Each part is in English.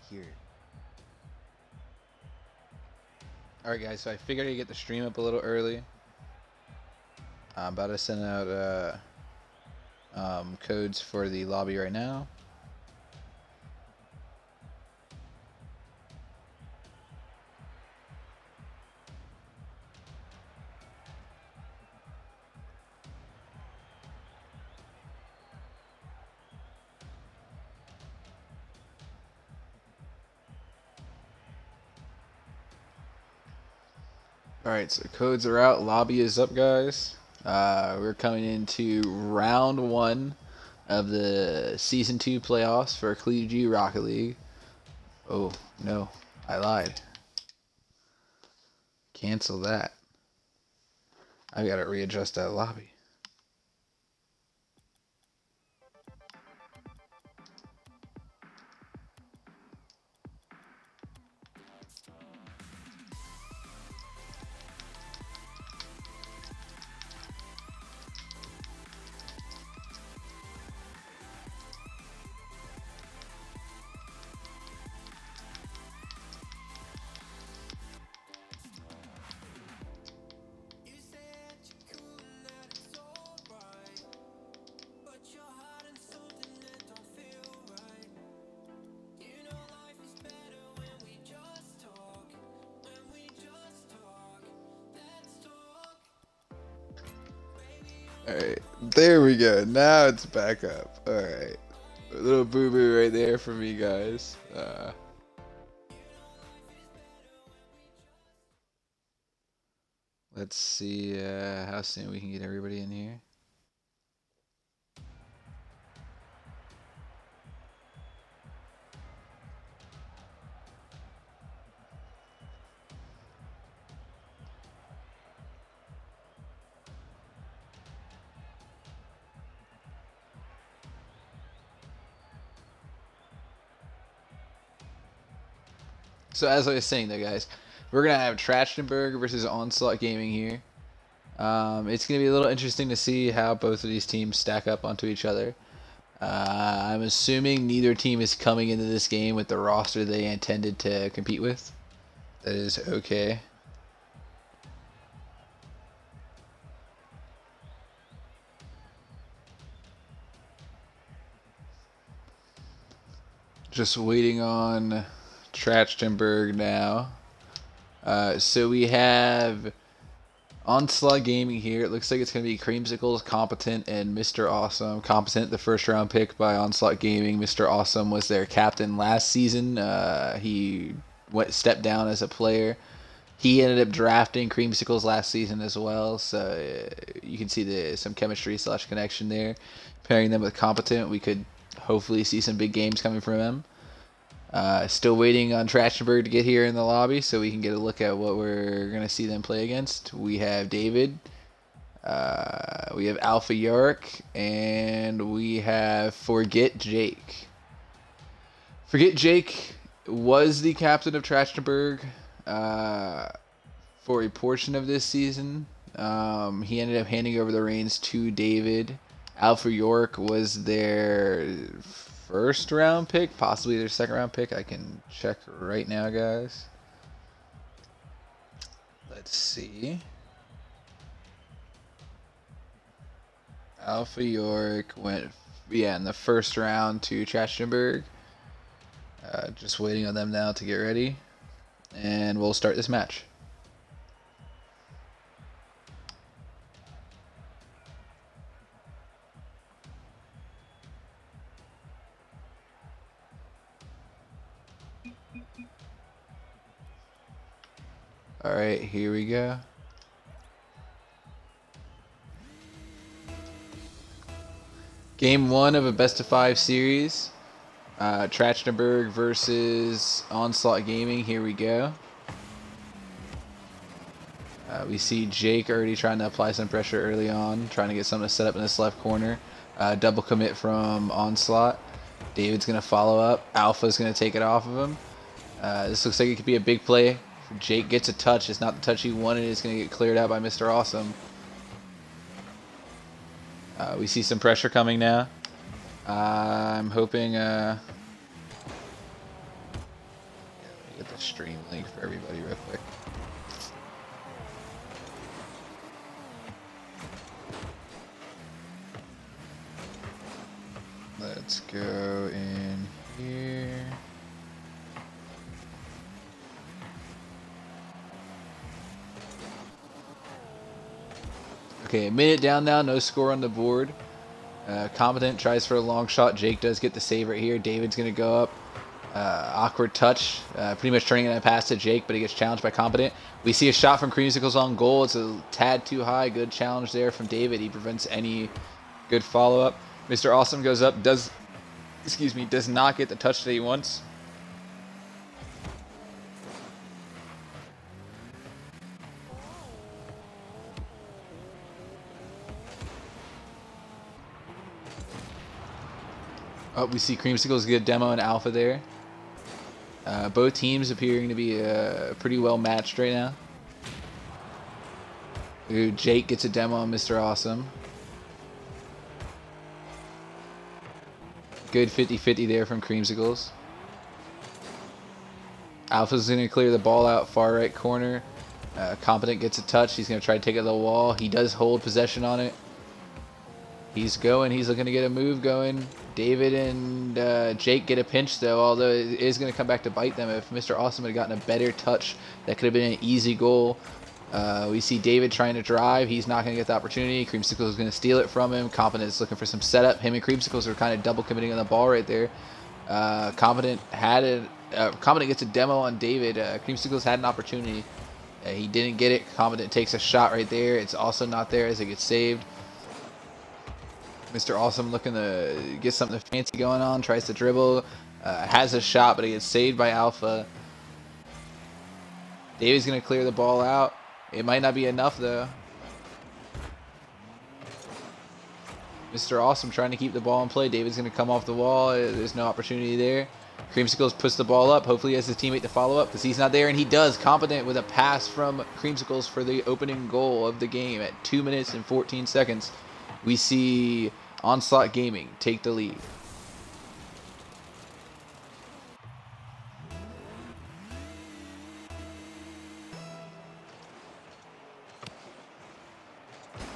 here. Alright guys, so I figured I'd get the stream up a little early. I'm about to send out codes for the lobby right now. Alright, so codes are out. Lobby is up, guys. We're coming into round 1 of the Season 2 playoffs for Collegiate Rocket League. Oh, no. I lied. Cancel that. I've got to readjust that lobby. Alright, there we go. Now it's back up. Alright. A little boo-boo right there for me, guys. Let's see how soon we can get everybody in here. So as I was saying though, guys, we're going to have Trachtenberg versus OnSlaught Gaming here. It's going to be a little interesting to see how both of these teams stack up onto each other. I'm assuming neither team is coming into this game with the roster they intended to compete with. That is okay. Just waiting on Trachtenberg now. So we have OnSlaught Gaming here. It looks like it's going to be Creamsicles, Competent, and Mr. Awesome. Competent, the first round pick by OnSlaught Gaming. Mr. Awesome was their captain last season. He stepped down as a player. He ended up drafting Creamsicles last season as well, so you can see some chemistry / connection there. Pairing them with Competent, we could hopefully see some big games coming from them. Still waiting on Trachtenberg to get here in the lobby so we can get a look at what we're going to see them play against. We have David, we have Alpha York, and we have Forget Jake. Forget Jake was the captain of Trachtenberg for a portion of this season. He ended up handing over the reins to David. Alpha York was their first round pick, possibly their second round pick. I can check right now, guys. Let's see. Alpha York went, in the first round to Trachtenberg. Just waiting on them now to get ready. And we'll start this match. Alright, here we go. Game 1 of a best-of-5 series. Trachtenberg versus OnSlaught Gaming. Here we go. We see Jake already trying to apply some pressure early on, trying to get something to set up in this left corner. Double commit from OnSlaught. David's going to follow up. Alpha's going to take it off of him. This looks like it could be a big play. Jake gets a touch. It's not the touch he wanted. It's going to get cleared out by Mr. Awesome. We see some pressure coming now. I'm hoping Get the stream link for everybody real quick. Let's go in here. Okay, a minute down now, no score on the board. Competent tries for a long shot. Jake does get the save right here. David's going to go up. Awkward touch. Pretty much turning it a pass to Jake, but he gets challenged by Competent. We see a shot from Creamsicles on goal. It's a tad too high. Good challenge there from David. He prevents any good follow-up. Mr. Awesome goes up. Does not get the touch that he wants. Oh, we see Creamsicles get a demo and Alpha there. Both teams appearing to be pretty well matched right now. Ooh, Jake gets a demo on Mr. Awesome. Good 50-50 there from Creamsicles. Alpha's going to clear the ball out far right corner. Competent gets a touch. He's going to try to take it to the wall. He does hold possession on it. He's going. He's looking to get a move going. David and Jake get a pinch, though, although it is going to come back to bite them. If Mr. Awesome had gotten a better touch, that could have been an easy goal. We see David trying to drive. He's not going to get the opportunity. Creamsicles is going to steal it from him. Competent is looking for some setup. Him and Creamsicles are kind of double committing on the ball right there. Competent gets a demo on David. Creamsicles had an opportunity. He didn't get it. Competent takes a shot right there. It's also not there as it gets saved. Mr. Awesome looking to get something fancy going on. Tries to dribble. Has a shot, but he gets saved by Alpha. David's going to clear the ball out. It might not be enough, though. Mr. Awesome trying to keep the ball in play. David's going to come off the wall. There's no opportunity there. Creamsicles puts the ball up. Hopefully he has his teammate to follow up because he's not there, and he does. Competent with a pass from Creamsicles for the opening goal of the game at 2 minutes and 14 seconds. We see OnSlaught Gaming take the lead.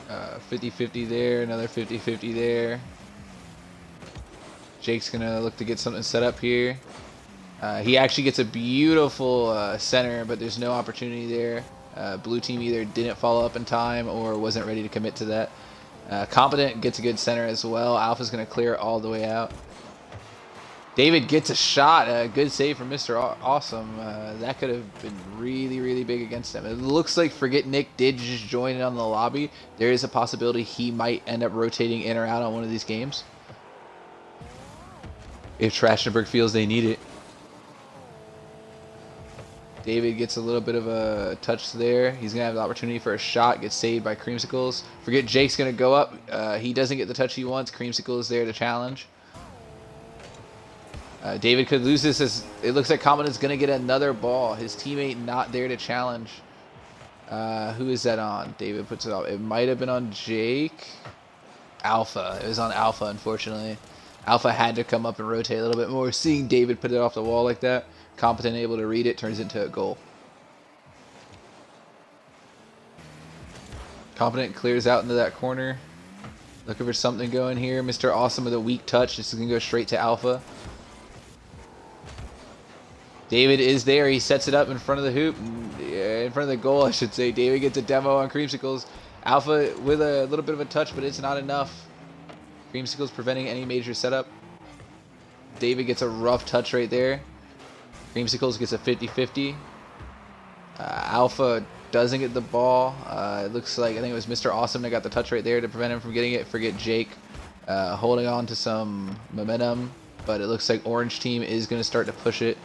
Uh, 50-50 there, another 50-50 there. Jake's going to look to get something set up here. He actually gets a beautiful center, but there's no opportunity there. Blue team either didn't follow up in time or wasn't ready to commit to that. Competent gets a good center as well. Alpha's going to clear it all the way out. David gets a shot. A good save from Mr. Awesome. That could have been really, really big against him. It looks like Forget Nick did just join in on the lobby. There is a possibility he might end up rotating in or out on one of these games if Trachtenberg feels they need it. David gets a little bit of a touch there. He's going to have the opportunity for a shot. Gets saved by Creamsicles. Forget Jake's going to go up. He doesn't get the touch he wants. Creamsicle is there to challenge. David could lose this as it looks like Competent's going to get another ball. His teammate not there to challenge. Who is that on? David puts it off. It might have been on Jake. Alpha. It was on Alpha, unfortunately. Alpha had to come up and rotate a little bit more. Seeing David put it off the wall like that. Competent able to read it, turns into a goal. Competent clears out into that corner. Looking for something going here. Mr. Awesome with a weak touch. This is going to go straight to Alpha. David is there. He sets it up in front of the hoop. In front of the goal, I should say. David gets a demo on Creamsicles. Alpha with a little bit of a touch, but it's not enough. Creamsicles preventing any major setup. David gets a rough touch right there. Creamsicles gets a 50-50. Alpha doesn't get the ball. It looks like, I think it was Mr. Awesome that got the touch right there to prevent him from getting it. Forget Jake holding on to some momentum. But it looks like Orange team is going to start to push it.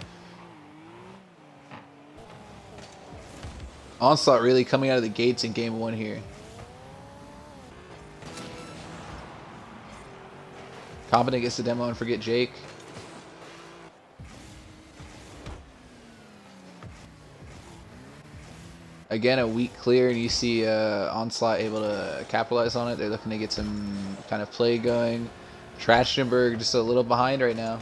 OnSlaught really coming out of the gates in game one here. Competent gets the demo and Forget Jake. Again, a weak clear, and you see OnSlaught able to capitalize on it. They're looking to get some kind of play going. Trachtenberg just a little behind right now.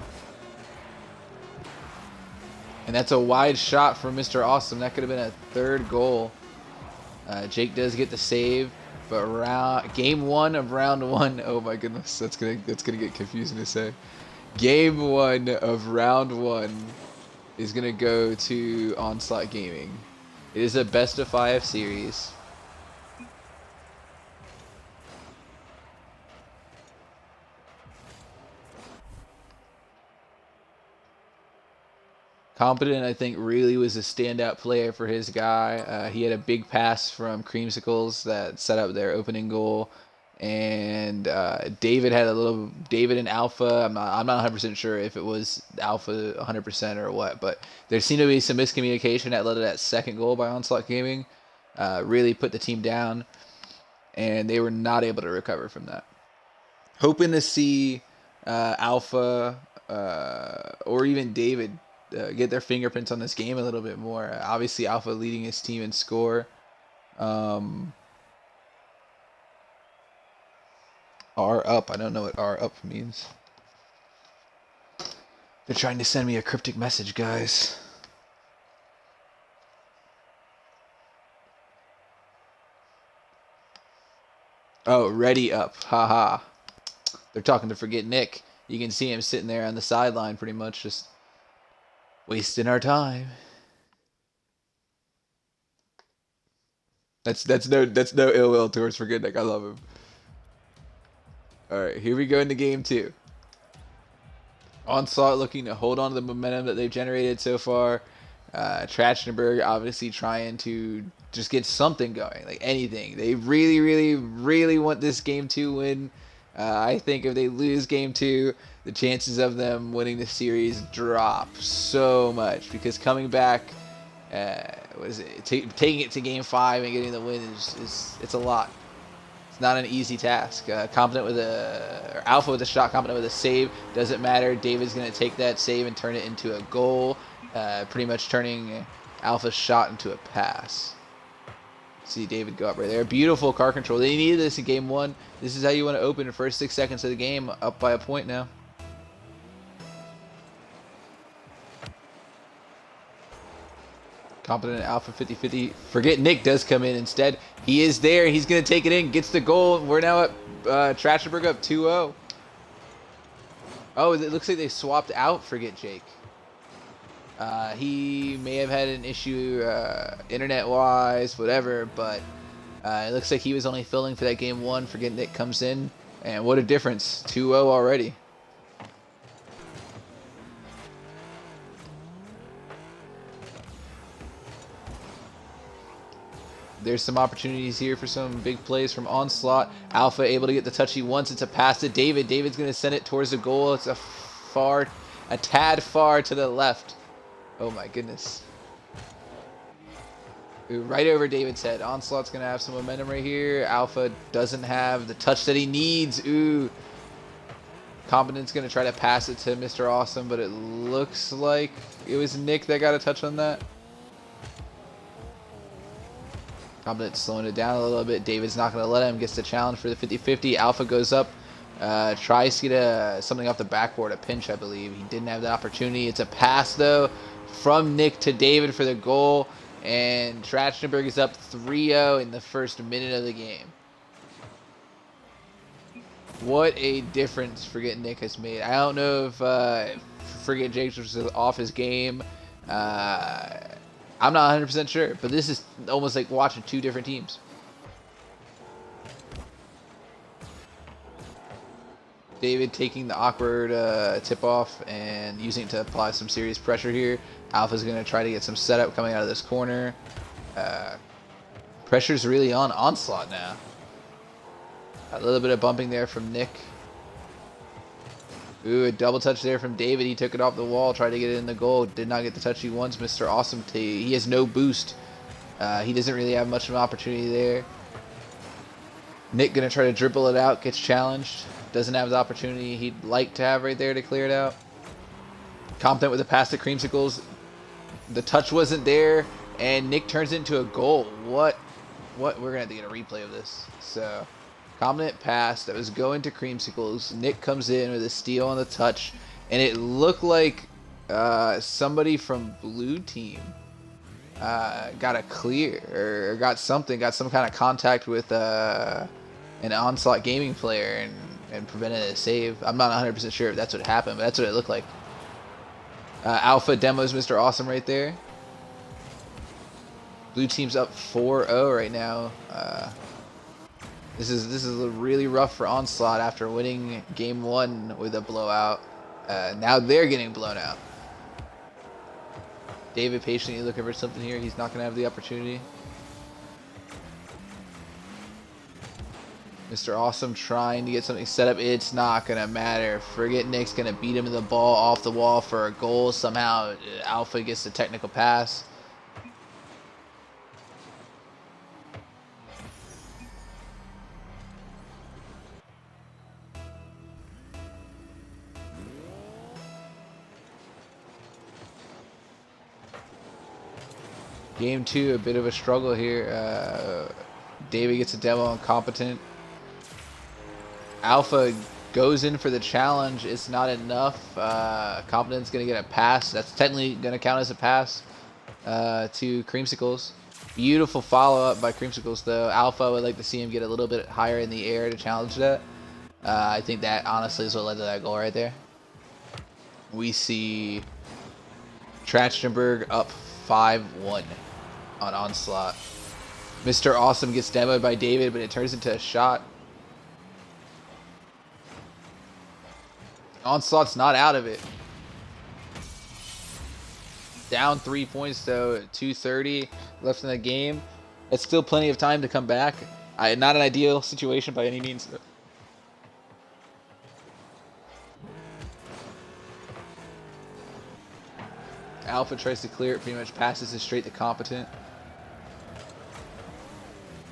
And that's a wide shot from Mr. Awesome. That could have been a third goal. Jake does get the save, but game 1 of round 1. Oh my goodness, that's gonna get confusing to say. Game 1 of round 1 is gonna go to OnSlaught Gaming. It is a best of 5 series. Competent, I think, really was a standout player for his guy. He had a big pass from Creamsicles that set up their opening goal, and David and Alpha. I'm not 100% sure if it was Alpha 100% or what, but there seemed to be some miscommunication that led to that second goal by OnSlaught Gaming. Really put the team down, and they were not able to recover from that. Hoping to see Alpha or even David get their fingerprints on this game a little bit more. Obviously, Alpha leading his team in score. R up. I don't know what R up means. They're trying to send me a cryptic message, guys. Oh, ready up. Haha. They're talking to Forget Nick. You can see him sitting there on the sideline pretty much just wasting our time. That's no ill will towards Forget Nick. I love him. Alright, here we go into game 2. OnSlaught looking to hold on to the momentum that they've generated so far. Trachtenberg obviously trying to just get something going, like anything. They really, really, really want this game 2 win. I think if they lose game 2, the chances of them winning the series drop so much, because coming back, taking it to game 5 and getting the win is it's a lot. It's not an easy task. Alpha with a shot, competent with a save. Doesn't matter. David's going to take that save and turn it into a goal. Pretty much turning Alpha's shot into a pass. See David go up right there. Beautiful car control. They needed this in game 1. This is how you want to open the first 6 seconds of the game. Up by a point now. Competent Alpha 50-50. Forget Nick does come in instead. He is there. He's going to take it in. Gets the goal. We're now at Trachtenberg up 2-0. Oh, it looks like they swapped out Forget Jake. He may have had an issue internet-wise, whatever, but it looks like he was only filling for that game 1. Forget Nick comes in. And what a difference. 2-0 already. There's some opportunities here for some big plays from OnSlaught. Alpha able to get the touch he wants. It's a pass to David. David's going to send it towards the goal. It's a tad far to the left. Oh my goodness. Ooh, right over David's head. OnSlaught's going to have some momentum right here. Alpha doesn't have the touch that he needs. Ooh. Competent's going to try to pass it to Mr. Awesome, but it looks like it was Nick that got a touch on that. Competent slowing it down a little bit. David's not going to let him. Gets the challenge for the 50-50. Alpha goes up. Tries to get something off the backboard. A pinch, I believe. He didn't have the opportunity. It's a pass, though, from Nick to David for the goal. And Trachtenberg is up 3-0 in the first minute of the game. What a difference Forget Nick has made. I don't know if Forget Jake was off his game. I'm not 100% sure, but this is almost like watching 2 different teams. David taking the awkward tip-off and using it to apply some serious pressure here. Alpha's going to try to get some setup coming out of this corner. Pressure's really on OnSlaught now. A little bit of bumping there from Nick. Ooh, a double touch there from David. He took it off the wall, tried to get it in the goal. Did not get the touch he wants. Mr. Awesome, he has no boost. He doesn't really have much of an opportunity there. Nick going to try to dribble it out. Gets challenged. Doesn't have the opportunity he'd like to have right there to clear it out. Competent with a pass to Creamsicles. The touch wasn't there, and Nick turns it into a goal. What? We're going to have to get a replay of this. So, competent pass that was going to Creamsicles. Nick comes in with a steal on the touch, and it looked like Somebody from blue team got a clear or got some kind of contact with an OnSlaught gaming player and prevented a save. I'm not 100% sure if that's what happened, but that's what it looked like. Alpha demos Mr. Awesome right there. Blue team's up 4-0 right now. This is really rough for OnSlaught after winning game 1 with a blowout. Now they're getting blown out. David patiently looking for something here. He's not going to have the opportunity. Mr. Awesome trying to get something set up. It's not going to matter. Forget Nick's going to beat him to the ball off the wall for a goal. Somehow Alpha gets the technical pass. Game 2, a bit of a struggle here. David gets a demo on competent. Alpha goes in for the challenge. It's not enough. Competent's going to get a pass. That's technically going to count as a pass to Creamsicles. Beautiful follow-up by Creamsicles, though. Alpha would like to see him get a little bit higher in the air to challenge that. I think that, honestly, is what led to that goal right there. We see Trachtenberg up 5-1 on OnSlaught. Mr. Awesome gets demoed by David, but it turns into a shot. OnSlaught's not out of it. Down 3 points, though. 2:30 left in the game. It's still plenty of time to come back. Not an ideal situation by any means. Alpha tries to clear it, pretty much passes it straight to competent.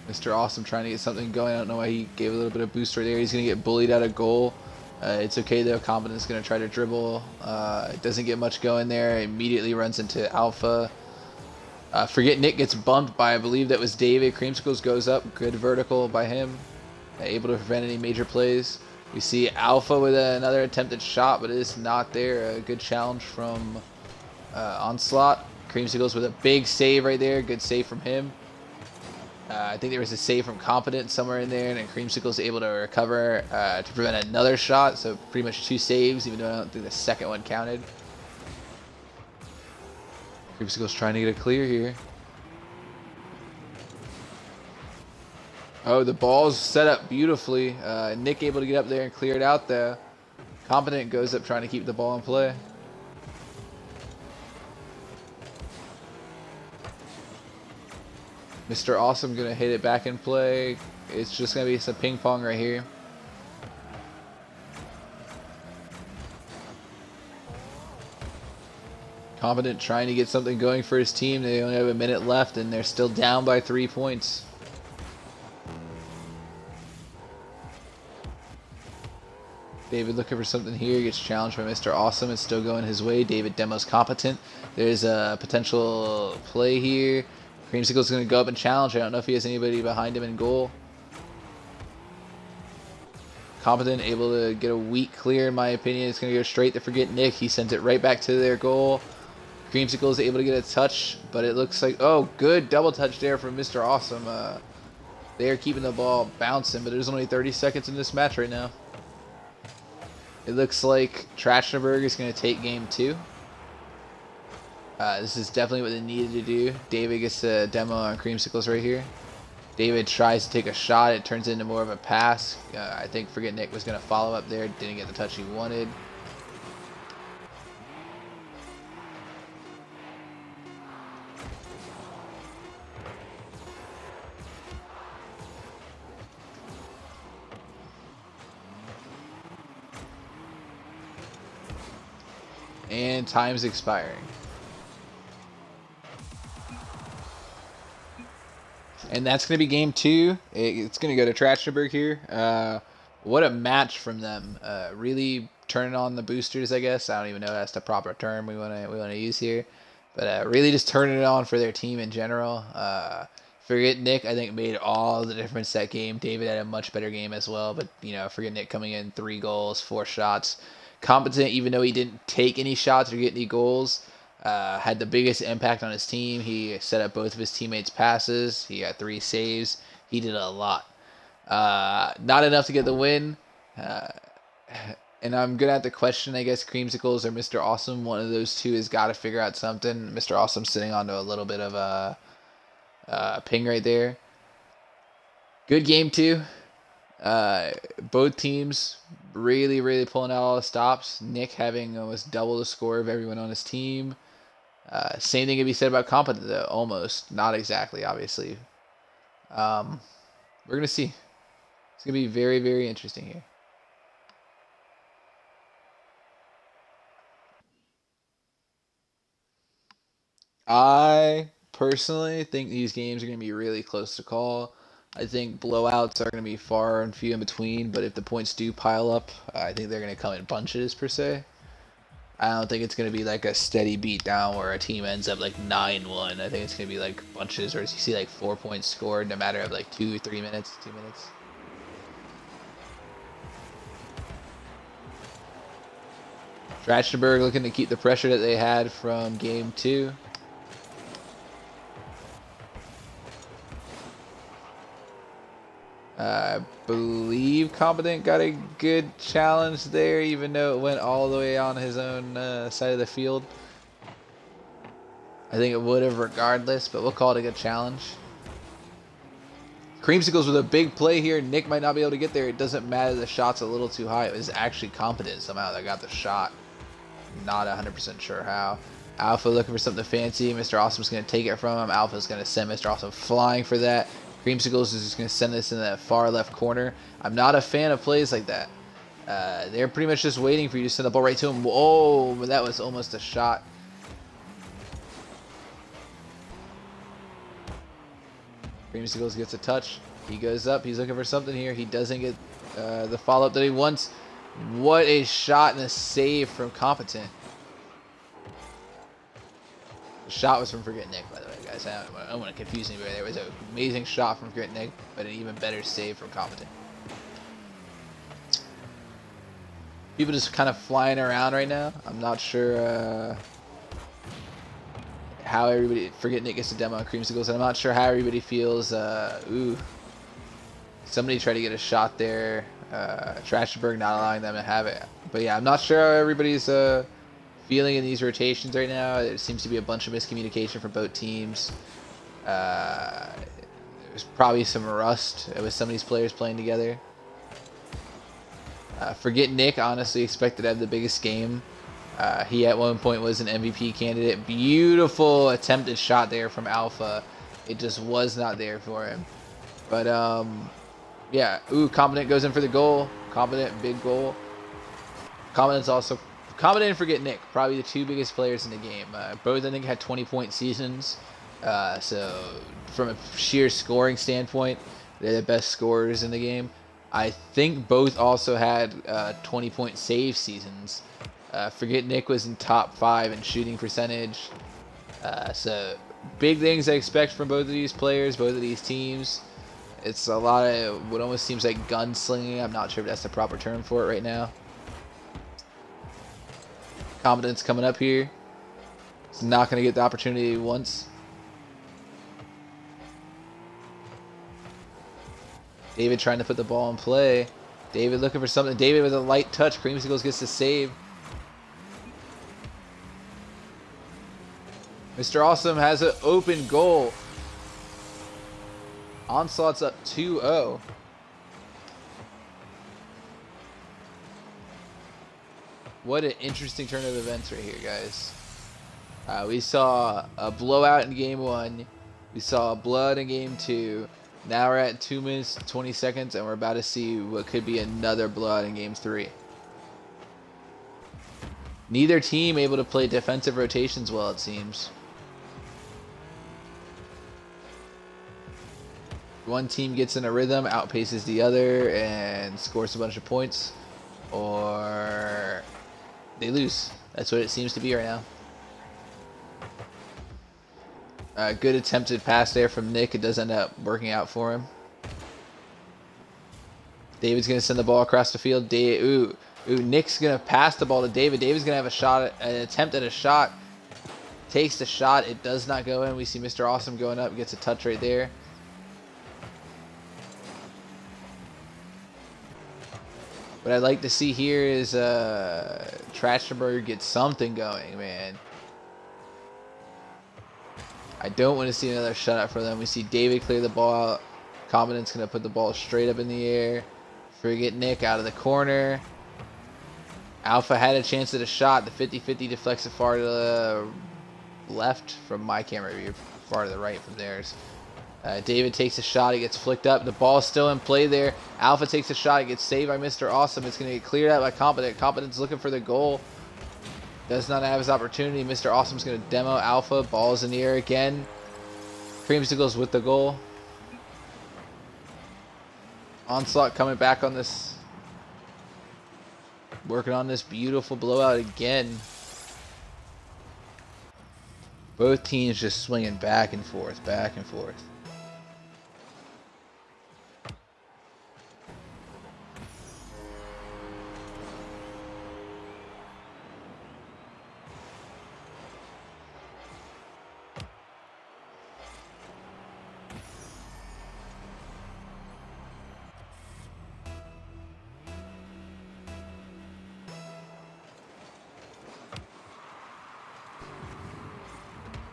Mr. Awesome trying to get something going. I don't know why he gave a little bit of boost right there. He's going to get bullied out of goal. It's okay, though. Competent's going to try to dribble. It doesn't get much going there. Immediately runs into Alpha. Forget Nick gets bumped by, I believe that was David. Creamsicles goes up. Good vertical by him. Able to prevent any major plays. We see Alpha with another attempted shot, but it is not there. A good challenge from OnSlaught. Creamsicles with a big save right there. Good save from him. I think there was a save from Competent somewhere in there, and then Creamsicle's able to recover to prevent another shot. So pretty much 2 saves, even though I don't think the second one counted. Creamsicle's trying to get a clear here. Oh, the ball's set up beautifully. Nick able to get up there and clear it out there. Competent goes up trying to keep the ball in play. Mr. Awesome going to hit it back in play. It's just going to be some ping pong right here. Competent trying to get something going for his team. They only have a minute left and they're still down by 3 points. David looking for something here. Gets challenged by Mr. Awesome. It's still going his way. David demos Competent. There's a potential play here. Creamsicle's going to go up and challenge. I don't know if he has anybody behind him in goal. Competent able to get a weak clear, in my opinion. It's going to go straight to Forget Nick. He sends it right back to their goal. Creamsicle is able to get a touch, but it looks like, oh, good double touch there from Mr. Awesome. They're keeping the ball bouncing, but there's only 30 seconds in this match right now. It looks like Trachtenberg is going to take game 2. This is definitely what they needed to do. David gets a demo on Creamsicles right here. David tries to take a shot. It turns into more of a pass. I think Forget Nick was going to follow up there. Didn't get the touch he wanted. And time's expiring. And that's going to be game 2. It's going to go to Trachtenberg here. What a match from them. Really turning on the boosters, I guess. I don't even know if that's the proper term we want to use here. But really just turning it on for their team in general. Forget Nick, I think, made all the difference that game. David had a much better game as well. But, Forget Nick coming in 3 goals, 4 shots. Competent, even though he didn't take any shots or get any goals, had the biggest impact on his team. He set up both of his teammates' passes. He got 3 saves. He did a lot. Not enough to get the win. And I'm going to have to question, I guess, Creamsicles or Mr. Awesome. One of those two has got to figure out something. Mr. Awesome sitting onto a little bit of a ping right there. Good game, too. Both teams really, really pulling out all the stops. Nick having almost double the score of everyone on his team. Same thing can be said about Competent, though. Almost. Not exactly, obviously. We're going to see. It's going to be very, very interesting here. I personally think these games are going to be really close to call. I think blowouts are going to be far and few in between, but if the points do pile up, I think they're going to come in bunches, per se. I don't think it's going to be like a steady beatdown where a team ends up like 9-1. I think it's going to be like bunches, or you see like 4 points scored in a matter of like 2 or 3 minutes, 2 minutes. Trachtenberg looking to keep the pressure that they had from game 2. I believe Competent got a good challenge there, even though it went all the way on his own side of the field. I think it would have regardless, but we'll call it a good challenge. Creamsicles with a big play here. Nick might not be able to get there. It doesn't matter. The shot's a little too high. It was actually Competent somehow that got the shot. Not 100% sure how. Alpha looking for something fancy. Mr. Awesome's going to take it from him. Alpha's going to send Mr. Awesome flying for that. Creamsicles is just going to send this in that far left corner. I'm not a fan of plays like that. They're pretty much just waiting for you to send the ball right to him. Whoa, but that was almost a shot. Creamsicles gets a touch. He goes up. He's looking for something here. He doesn't get the follow-up that he wants. What a shot and a save from Competent. The shot was from Forget Nick, by the way, guys. I don't want to confuse anybody. There was an amazing shot from Forget Nick, but an even better save from Competent. People just kind of flying around right now. I'm not sure how everybody... Forget Nick gets a demo on Creamsicles, and I'm not sure how everybody feels. Ooh. Somebody tried to get a shot there. Trachtenberg not allowing them to have it. But yeah, I'm not sure how everybody's feeling in these rotations right now. There seems to be a bunch of miscommunication from both teams. There's probably some rust with some of these players playing together. Forget Nick, honestly expected to have the biggest game. He at one point was an MVP candidate. Beautiful attempted shot there from Alpha. It just was not there for him. But yeah, ooh, Competent goes in for the goal. Competent, big goal. Competent's also... Competent and Forget Nick, probably the two biggest players in the game. Both, I think, had 20-point seasons. So, from a sheer scoring standpoint, they're the best scorers in the game. I think both also had 20-point save seasons. Forget Nick was in top 5 in shooting percentage. So, big things I expect from both of these players, both of these teams. It's a lot of what almost seems like gunslinging. I'm not sure if that's the proper term for it right now. Competence coming up here. He's not going to get the opportunity once. David trying to put the ball in play. David looking for something. David with a light touch. Creamsicles gets the save. Mr. Awesome has an open goal. OnSlaught's up 2-0. What an interesting turn of events right here, guys. We saw a blowout in game 1. We saw a blood in game 2. Now we're at 2 minutes, 20 seconds, and we're about to see what could be another blowout in game 3. Neither team able to play defensive rotations well, it seems. One team gets in a rhythm, outpaces the other, and scores a bunch of points. Or they lose. That's what it seems to be right now. Good attempted pass there from Nick. It does end up working out for him. David's going to send the ball across the field. Ooh, Ooh, Nick's going to pass the ball to David. David's going to have a shot, an attempt at a shot. Takes the shot. It does not go in. We see Mr. Awesome going up. Gets a touch right there. What I'd like to see here is Trachtenberg get something going, man. I don't want to see another shutout for them. We see David clear the ball out. Commandant's going to put the ball straight up in the air. Forget Nick out of the corner. Alpha had a chance at a shot. The 50-50 deflects it far to the left from my camera view. Far to the right from theirs. David takes a shot. It gets flicked up. The ball's still in play there. Alpha takes a shot. It gets saved by Mr. Awesome. It's going to get cleared out by Competent. Competent's looking for the goal. Does not have his opportunity. Mr. Awesome's going to demo Alpha. Ball's in the air again. Creamsicles with the goal. OnSlaught coming back on this. Working on this beautiful blowout again. Both teams just swinging back and forth, back and forth.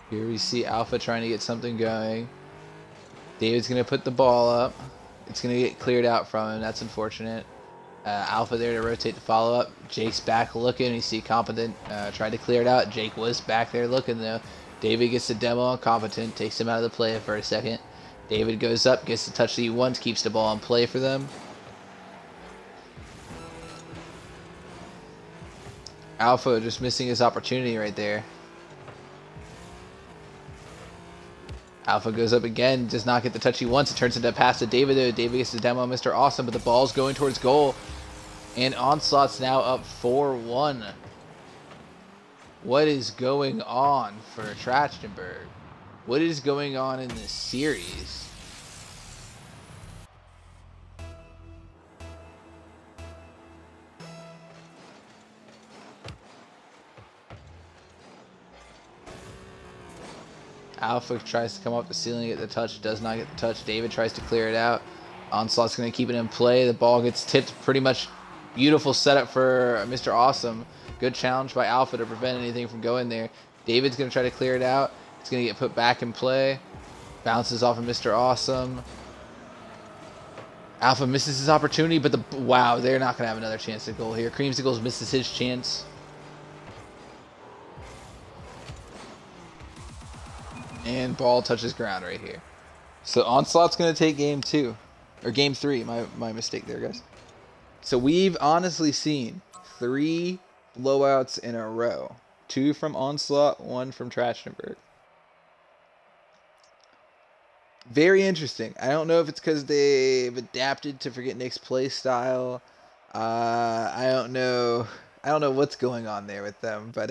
Here we see Alpha trying to get something going. David's going to put the ball up. It's going to get cleared out from him. That's unfortunate. Alpha there to rotate the follow-up. Jake's back looking. You see Competent tried to clear it out. Jake was back there looking, though. David gets the demo on Competent. Takes him out of the play for a second. David goes up. Gets the touch that he wants. Keeps the ball in play for them. Alpha just missing his opportunity right there. Alpha goes up again, does not get the touch he wants. It turns into a pass to David. David gets the demo on Mr. Awesome, but the ball's going towards goal. And OnSlaught's now up 4-1. What is going on for Trachtenberg? What is going on in this series? Alpha tries to come up the ceiling, get the touch, does not get the touch. David tries to clear it out. OnSlaught's going to keep it in play. The ball gets tipped pretty much. Beautiful setup for Mr. Awesome. Good challenge by Alpha to prevent anything from going there. David's going to try to clear it out. It's going to get put back in play. Bounces off of Mr. Awesome. Alpha misses his opportunity, but wow, they're not going to have another chance at goal here. Creamsicles misses his chance. And ball touches ground right here. So OnSlaught's going to take game 2. Or game 3. My mistake there, guys. So we've honestly seen 3 blowouts in a row. 2 from OnSlaught, 1 from Trachtenberg. Very interesting. I don't know if it's because they've adapted to Forget Nick's play style. I don't know what's going on there with them. But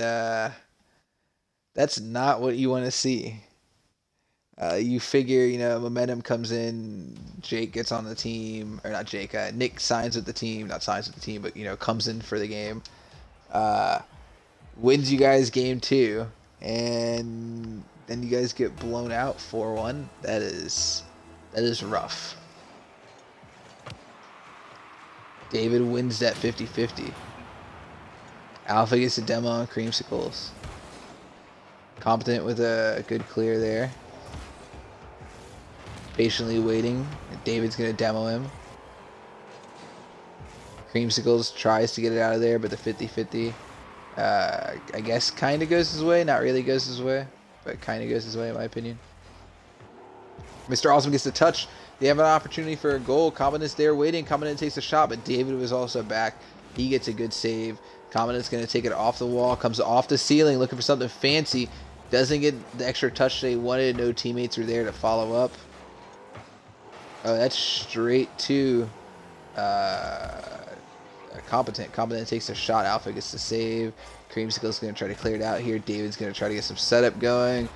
that's not what you want to see. You figure, momentum comes in, Jake gets on the team, or not Jake, Nick signs with the team, not signs with the team, but, comes in for the game, wins you guys game 2, and then you guys get blown out 4-1. That is rough. David wins that 50-50. Alpha gets a demo on Creamsicles. Competent with a good clear there. Patiently waiting. David's going to demo him. Creamsicles tries to get it out of there, but the 50-50, I guess, kind of goes his way. Not really goes his way, but kind of goes his way, in my opinion. Mr. Awesome gets the touch. They have an opportunity for a goal. Commandant's there waiting. Commandant takes a shot, but David was also back. He gets a good save. Commandant's going to take it off the wall. Comes off the ceiling looking for something fancy. Doesn't get the extra touch they wanted. No teammates were there to follow up. Oh, that's straight to Competent. Competent takes a shot. Alpha gets the save. Creamsicle's going to try to clear it out here. David's going to try to get some setup going.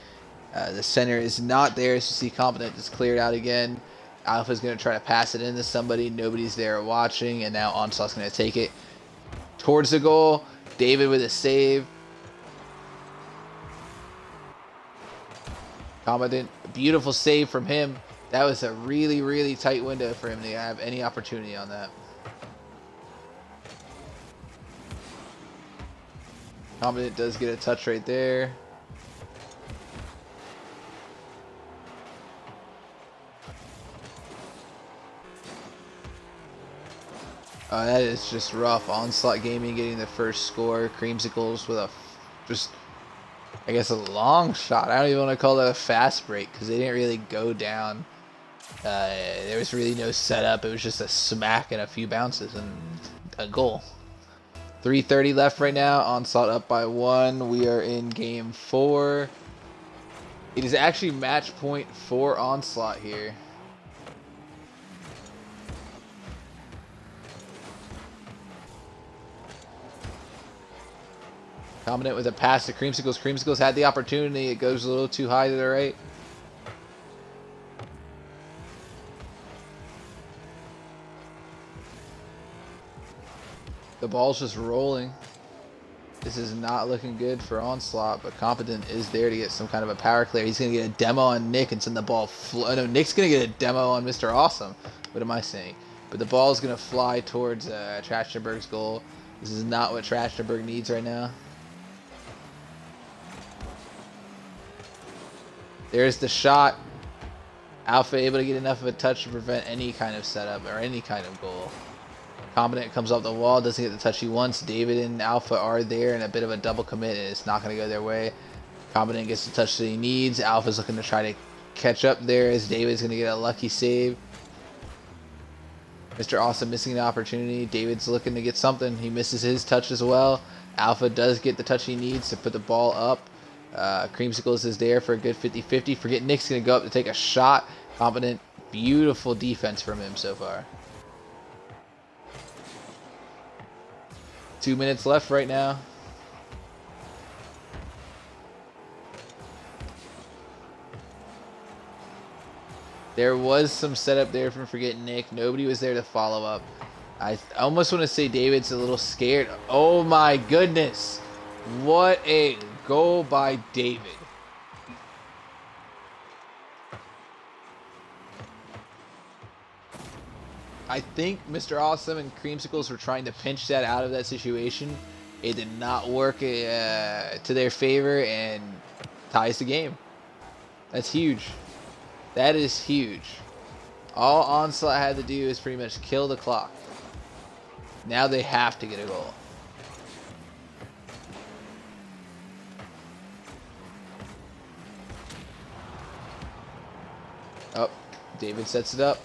The center is not there. As you see, Competent just cleared out again. Alpha's going to try to pass it into somebody. Nobody's there watching. And now OnSlaught's going to take it towards the goal. David with a save. Competent. Beautiful save from him. That was a really, really tight window for him to have any opportunity on that. Competent does get a touch right there. That is just rough. OnSlaught Gaming getting the first score. Creamsicles with a just, I guess, a long shot. I don't even want to call that a fast break because they didn't really go down. There was really no setup. It was just a smack and a few bounces and a goal. 3:30 left right now. OnSlaught up by 1. We are in game 4. It is actually match point for OnSlaught here. Competent with a pass to Creamsicles. Creamsicles had the opportunity. It goes a little too high to the right. The ball's just rolling. This is not looking good for OnSlaught, but Competent is there to get some kind of a power clear. He's going to get a demo on Nick and send the ball no, Nick's going to get a demo on Mr. Awesome. What am I saying? But the ball's going to fly towards Trachtenberg's goal. This is not what Trachtenberg needs right now. There's the shot. Alpha able to get enough of a touch to prevent any kind of setup or any kind of goal. Competent comes off the wall, doesn't get the touch he wants. David and Alpha are there in a bit of a double commit, and it's not going to go their way. Competent gets the touch that he needs. Alpha's looking to try to catch up there as David's going to get a lucky save. Mr. Awesome missing the opportunity. David's looking to get something. He misses his touch as well. Alpha does get the touch he needs to put the ball up. Creamsicles is there for a good 50-50. Forget Nick's going to go up to take a shot. Competent, beautiful defense from him so far. 2 minutes left right now. There was some setup there from Forget Nick. Nobody was there to follow up. I almost want to say David's a little scared. Oh my goodness. What a goal by David. I think Mr. Awesome and Creamsicles were trying to pinch that out of that situation. It did not work to their favor and ties the game. That's huge. That is huge. All OnSlaught had to do is pretty much kill the clock. Now they have to get a goal. Oh, David sets it up.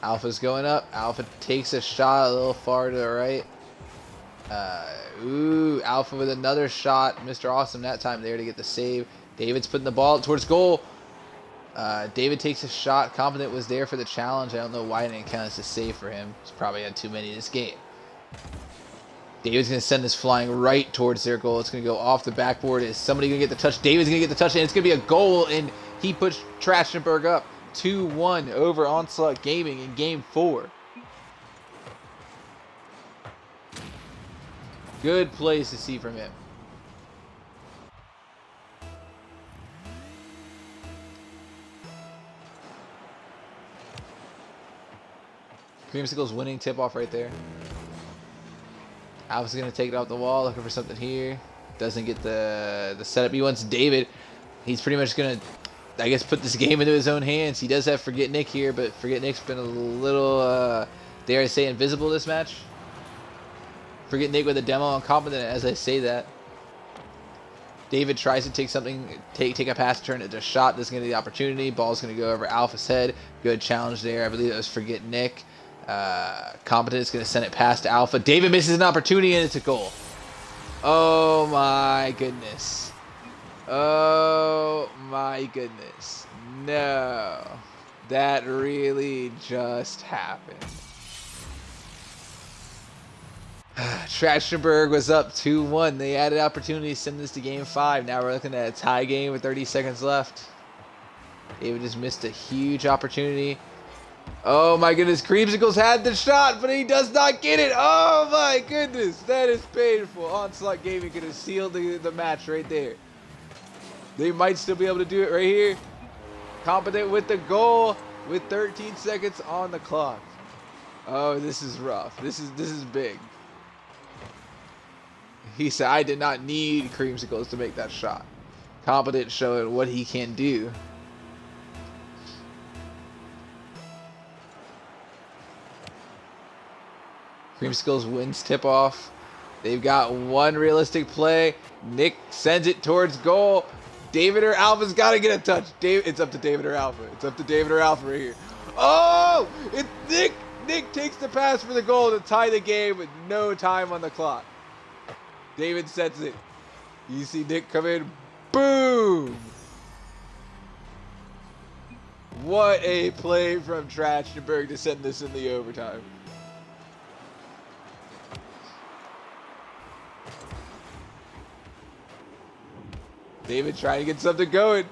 Alpha's going up. Alpha takes a shot a little far to the right. Alpha with another shot. Mr. Awesome that time there to get the save. David's putting the ball towards goal. David takes a shot. Competent was there for the challenge. I don't know why it didn't count as a save for him. He's probably had too many in this game. David's going to send this flying right towards their goal. It's going to go off the backboard. Is somebody going to get the touch? David's going to get the touch, and it's going to be a goal, and he puts Trachtenberg up 2-1 over OnSlaught Gaming in Game 4. Good plays to see from him. Creamsicles winning tip-off right there. Alpha's going to take it off the wall, looking for something here. Doesn't get the setup he wants. David, he's pretty much going to, I guess, put this game into his own hands. He does have Forget Nick here, but Forget Nick's been a little, dare I say, invisible this match. Forget Nick with a demo on Competent as I say that. David tries to take something, take a pass, turn it to a shot. Doesn't get the opportunity. Ball's going to go over Alpha's head. Good challenge there. I believe that was Forget Nick. Competent is going to send it past Alpha. David misses an opportunity, and it's a goal. Oh my goodness. Oh my goodness. No. That really just happened. Trachtenberg was up 2-1. They added opportunity to send this to Game 5. Now we're looking at a tie game with 30 seconds left. David just missed a huge opportunity. Oh my goodness, Creamsicles had the shot, but he does not get it. Oh my goodness, that is painful. OnSlaught Gaming could have sealed the match right there. They might still be able to do it right here. Competent with the goal with 13 seconds on the clock. Oh, this is rough. This is big. He said, I did not need Creamsicles to make that shot. Competent showing what he can do. Creamsicles wins tip-off. They've got one realistic play. Nick sends it towards goal. David or Alpha's got to get a touch. It's up to David or Alpha. It's up to David or Alpha right here. Oh! It's Nick! Nick takes the pass for the goal to tie the game with no time on the clock. David sets it. You see Nick come in. Boom! What a play from Trachtenberg to send this in the overtime. David trying to get something going.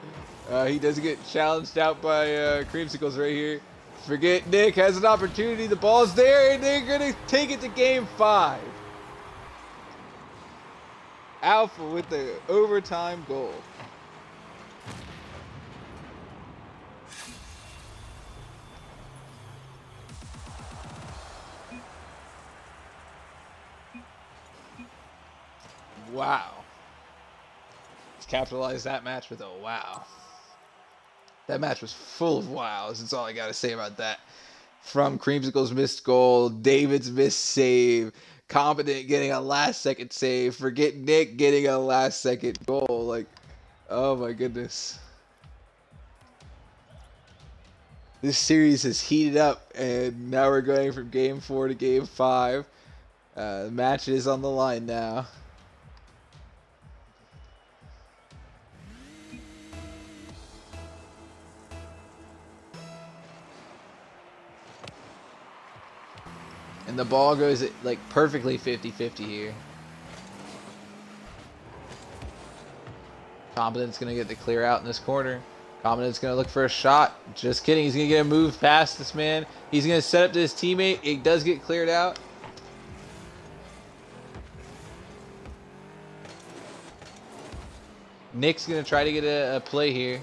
He doesn't get challenged out by Creamsicles right here. Forget Nick has an opportunity. The ball's there, and they're going to take it to game 5. Alpha with the overtime goal. Wow. Let's capitalize that match with a wow. That match was full of wows. That's all I got to say about that. From Creamsicles' missed goal, David's missed save, Competent getting a last-second save, forget Nick getting a last-second goal. Like, oh my goodness. This series has heated up, and now we're going from Game 4 to Game 5. The match is on the line now. And the ball goes like perfectly 50-50 here. Competent's going to get the clear out in this corner. Competent's going to look for a shot. Just kidding. He's going to get a move past this man. He's going to set up to his teammate. It does get cleared out. Nick's going to try to get a play here.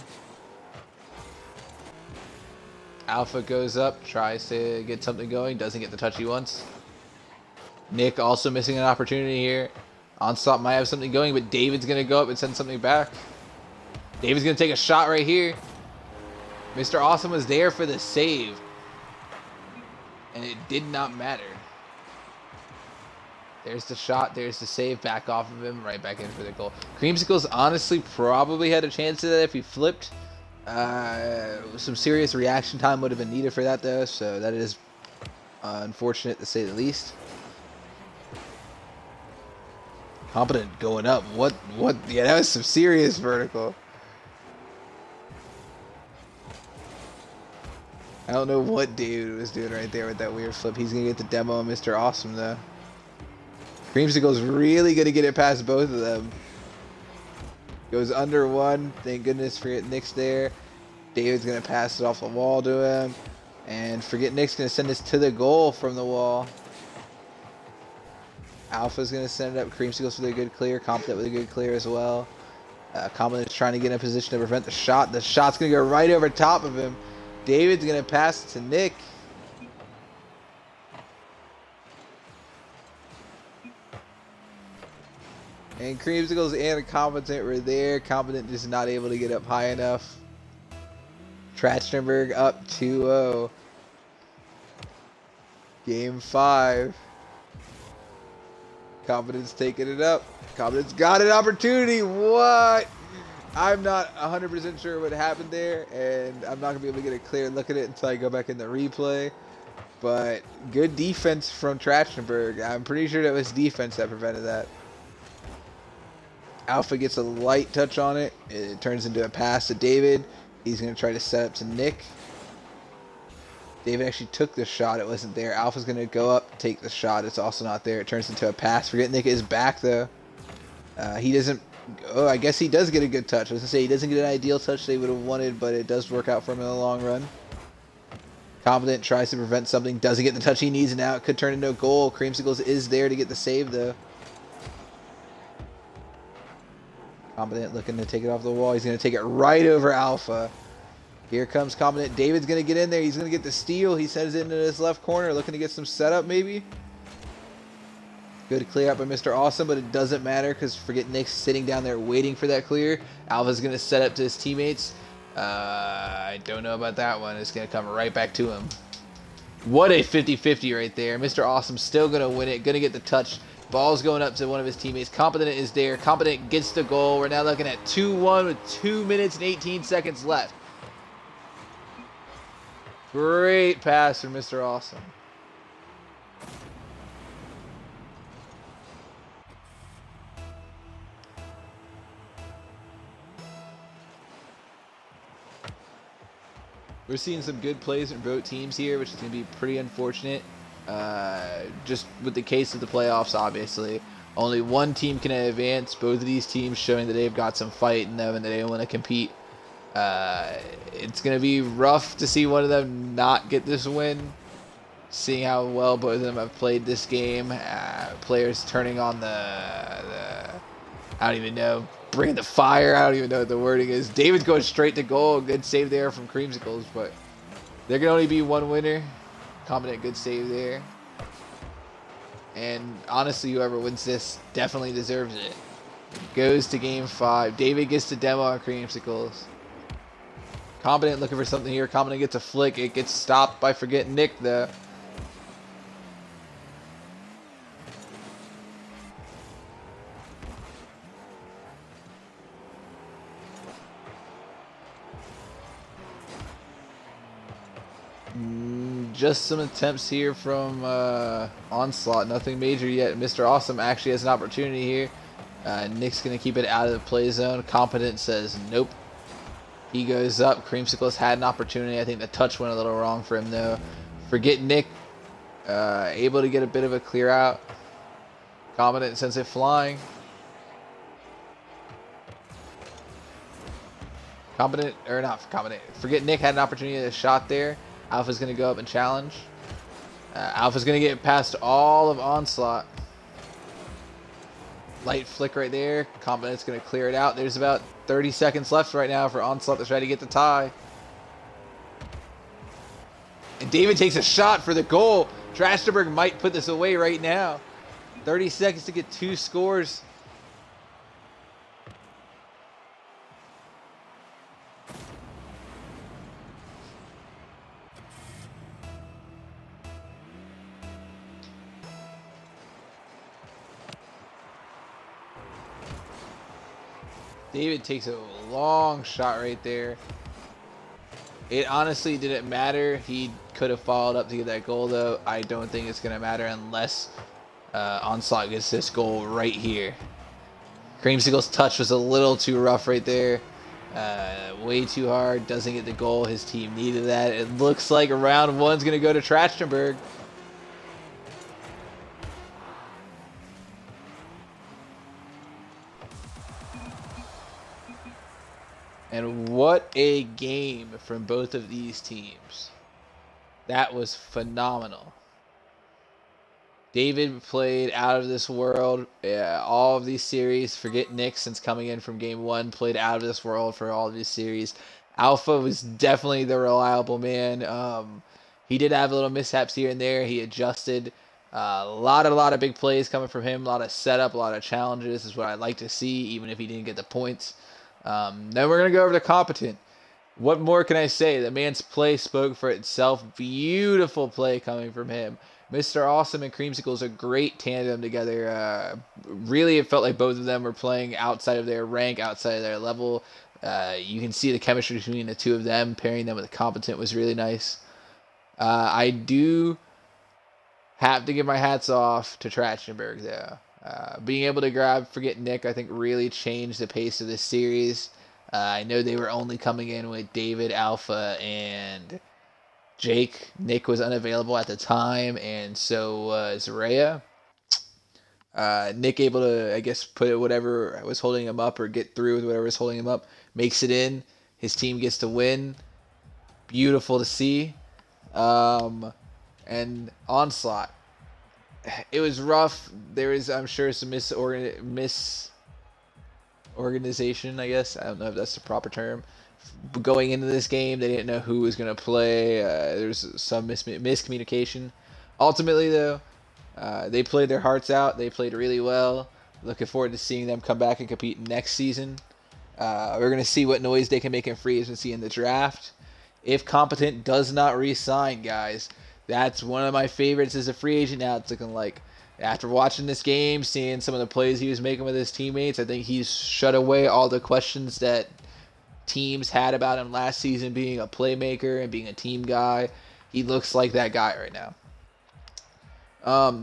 Alpha goes up, tries to get something going, doesn't get the touch he wants. Nick also missing an opportunity here. OnSlaught might have something going, but David's going to go up and send something back. David's going to take a shot right here. Mr. Awesome was there for the save. And it did not matter. There's the shot, there's the save, back off of him, right back in for the goal. Creamsicles honestly probably had a chance of that if he flipped. Some serious reaction time would have been needed for that though, so that is unfortunate to say the least. Competent going up. What? Yeah, that was some serious vertical. I don't know what David was doing right there with that weird flip. He's going to get the demo of Mr. Awesome though. Creamsicle's really going to get it past both of them. Goes under one. Thank goodness for Nick's there. David's going to pass it off the wall to him. And forget Nick's going to send this to the goal from the wall. Alpha's going to send it up. Creamsicles with a good clear. Competent with a good clear as well. Competent's trying to get in a position to prevent the shot. The shot's going to go right over top of him. David's going to pass it to Nick. And Creamsicles and Competent were there. Competent just not able to get up high enough. Trachtenberg up 2-0. Game 5. Competent's taking it up. Competent's got an opportunity. What? I'm not 100% sure what happened there, and I'm not going to be able to get a clear look at it until I go back in the replay. But good defense from Trachtenberg. I'm pretty sure that was defense that prevented that. Alpha gets a light touch on it. It turns into a pass to David. He's going to try to set up to Nick. David actually took the shot. It wasn't there. Alpha's going to go up, take the shot. It's also not there. It turns into a pass. Forget Nick is back, though. He doesn't... Oh, I guess he does get a good touch. I was going to say he doesn't get an ideal touch they would have wanted, but it does work out for him in the long run. Competent tries to prevent something, doesn't get the touch he needs, and now it could turn into a goal. Creamsicles is there to get the save, though. Competent looking to take it off the wall. He's going to take it right over Alpha. Here comes Competent. David's going to get in there. He's going to get the steal. He sends it into this left corner, looking to get some setup, maybe. Good clear up by Mr. Awesome, but it doesn't matter because forget Nick's sitting down there waiting for that clear. Alpha's going to set up to his teammates. I don't know about that one. It's going to come right back to him. What a 50-50 right there. Mr. Awesome still going to win it. Going to get the touch. Ball's going up to one of his teammates. Competent is there. Competent gets the goal. We're now looking at 2-1 with 2 minutes and 18 seconds left. Great pass from Mr. Awesome. We're seeing some good plays from both teams here, which is going to be pretty unfortunate. Just with the case of the playoffs, obviously. Only one team can advance. Both of these teams showing that they've got some fight in them and that they want to compete. It's going to be rough to see one of them not get this win. Seeing how well both of them have played this game. Players turning on I don't even know. Bringing the fire. I don't even know what the wording is. David's going straight to goal. Good save there from Creamsicles, but there can only be one winner. Competent, good save there. And honestly, whoever wins this definitely deserves it. Goes to game 5. David gets the demo on Creamsicles. Competent looking for something here. Competent gets a flick. It gets stopped by Forget Nick, though. Just some attempts here from OnSlaught. Nothing major yet. Mr. Awesome actually has an opportunity here. Nick's going to keep it out of the play zone. Competent says nope. He goes up. Creamsicles had an opportunity. I think the touch went a little wrong for him, though. Forget Nick. Able to get a bit of a clear out. Competent sends it flying. Competent, or not Competent. Forget Nick had an opportunity at a shot there. Alpha's going to go up and challenge. Alpha's going to get past all of OnSlaught. Light flick right there. Competent's going to clear it out. There's about 30 seconds left right now for OnSlaught to try to get the tie. And David takes a shot for the goal. Trachtenberg might put this away right now. 30 seconds to get 2 scores. David takes a long shot right there. It honestly didn't matter. He could have followed up to get that goal, though. I don't think it's going to matter unless OnSlaught gets this goal right here. Creamsicle's touch was a little too rough right there. Way too hard. Doesn't get the goal. His team needed that. It looks like round 1's going to go to Trachtenberg. And what a game from both of these teams. That was phenomenal. David played out of this world. All of these series. Forget Nick, since coming in from game 1, played out of this world for all of these series. Alpha was definitely the reliable man. He did have little mishaps here and there. He adjusted. A lot of big plays coming from him. A lot of setup, a lot of challenges is what I'd like to see, even if he didn't get the points. Then we're going to go over to Competent. What more can I say? The man's play spoke for itself. Beautiful play coming from him. Mr. Awesome and Creamsicles, a great tandem together. Really, it felt like both of them were playing outside of their rank, outside of their level. You can see the chemistry between the two of them. Pairing them with Competent was really nice. I do have to give my hats off to Trachtenberg, though. Being able to grab Forget Nick, I think, really changed the pace of this series. I know they were only coming in with David, Alpha, and Jake. Nick was unavailable at the time, and so was Rhea. Nick able to, I guess, put whatever was holding him up or get through with whatever was holding him up, makes it in. His team gets to win. Beautiful to see. And OnSlaught. It was rough. There is, I'm sure, some misorganization, I guess. I don't know if that's the proper term. Going into this game, they didn't know who was going to play. There's some miscommunication. Ultimately, though, they played their hearts out. They played really well. Looking forward to seeing them come back and compete next season. We're going to see what noise they can make in free agency in the draft. If Competent does not re-sign, guys, that's one of my favorites as a free agent now. It's looking like, after watching this game, seeing some of the plays he was making with his teammates, I think he's shut away all the questions that teams had about him last season, being a playmaker and being a team guy. He looks like that guy right now.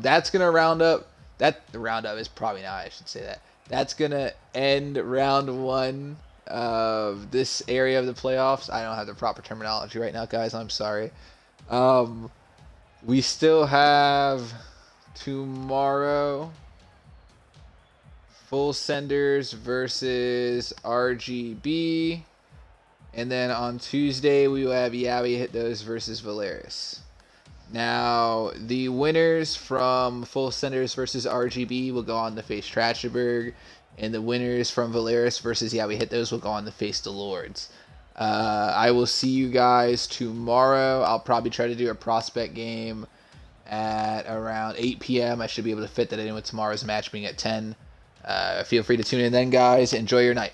That's gonna round up. That round up is probably not. I should say that. That's gonna end round one of this area of the playoffs. I don't have the proper terminology right now, guys. I'm sorry. We still have tomorrow Full Senders versus RGB. And then on Tuesday, we will have Yabi Hit Those versus Valeris. Now, the winners from Full Senders versus RGB will go on to face Trachtenberg, and the winners from Valeris versus Yabi Hit Those will go on to face the Lords. I will see you guys tomorrow. I'll probably try to do a prospect game at around 8 p.m. I should be able to fit that in with tomorrow's match being at 10. Feel free to tune in then, guys. Enjoy your night.